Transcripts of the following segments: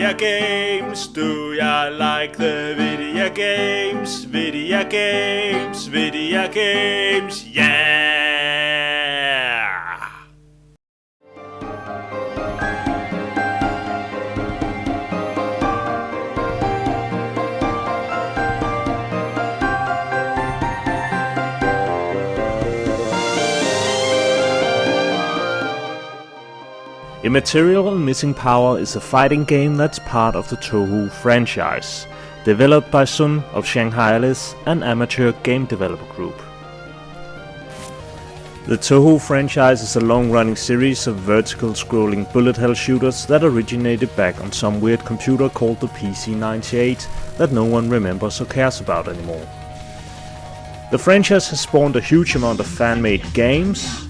video games? Do ya like the video games? Video games, video games, yeah! Immaterial and Missing Power is a fighting game that's part of the Touhou franchise, developed by Sun of Shanghai Alice and amateur game developer group. The Touhou franchise is a long-running series of vertical scrolling bullet hell shooters that originated back on some weird computer called the PC-98 that no one remembers or cares about anymore. The franchise has spawned a huge amount of fan-made games,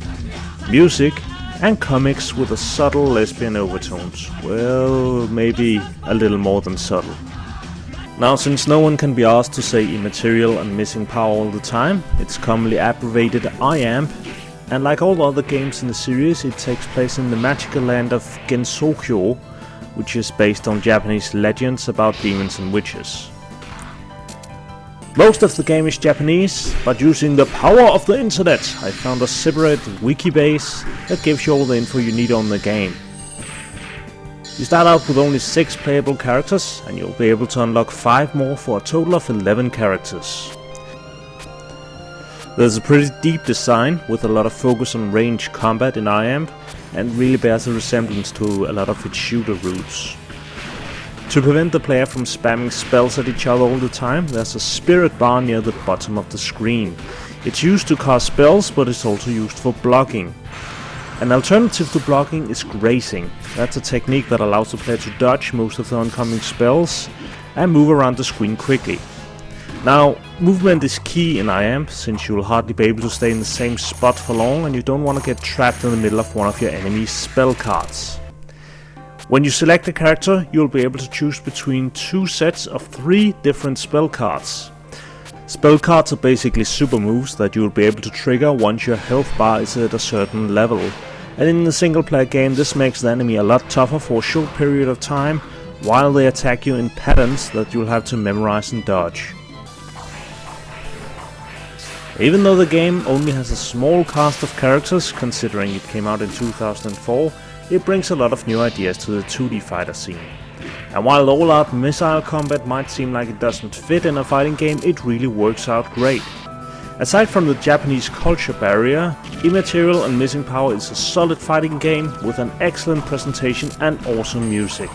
music, and comics with a subtle lesbian overtones. Well, maybe a little more than subtle. Now, since no one can be asked to say Immaterial and Missing Power all the time, it's commonly abbreviated IaMP, and like all other games in the series, it takes place in the magical land of Gensokyo, which is based on Japanese legends about demons and witches. Most of the game is Japanese, but using the power of the internet, I found a separate wiki base that gives you all the info you need on the game. You start out with only 6 playable characters, and you'll be able to unlock 5 more for a total of 11 characters. There's a pretty deep design with a lot of focus on ranged combat in IaMP, and really bears a resemblance to a lot of its shooter roots. To prevent the player from spamming spells at each other all the time, there's a spirit bar near the bottom of the screen. It's used to cast spells, but it's also used for blocking. An alternative to blocking is grazing. That's a technique that allows the player to dodge most of the oncoming spells and move around the screen quickly. Now, movement is key in IaMP, since you'll hardly be able to stay in the same spot for long and you don't want to get trapped in the middle of one of your enemy's spell cards. When you select a character, you'll be able to choose between 2 sets of 3 different spell cards. Spell cards are basically super moves that you'll be able to trigger once your health bar is at a certain level. And in the single player game, this makes the enemy a lot tougher for a short period of time, while they attack you in patterns that you'll have to memorize and dodge. Even though the game only has a small cast of characters, considering it came out in 2004, it brings a lot of new ideas to the 2D fighter scene. And while all-out missile combat might seem like it doesn't fit in a fighting game, it really works out great. Aside from the Japanese culture barrier, Immaterial and Missing Power is a solid fighting game with an excellent presentation and awesome music.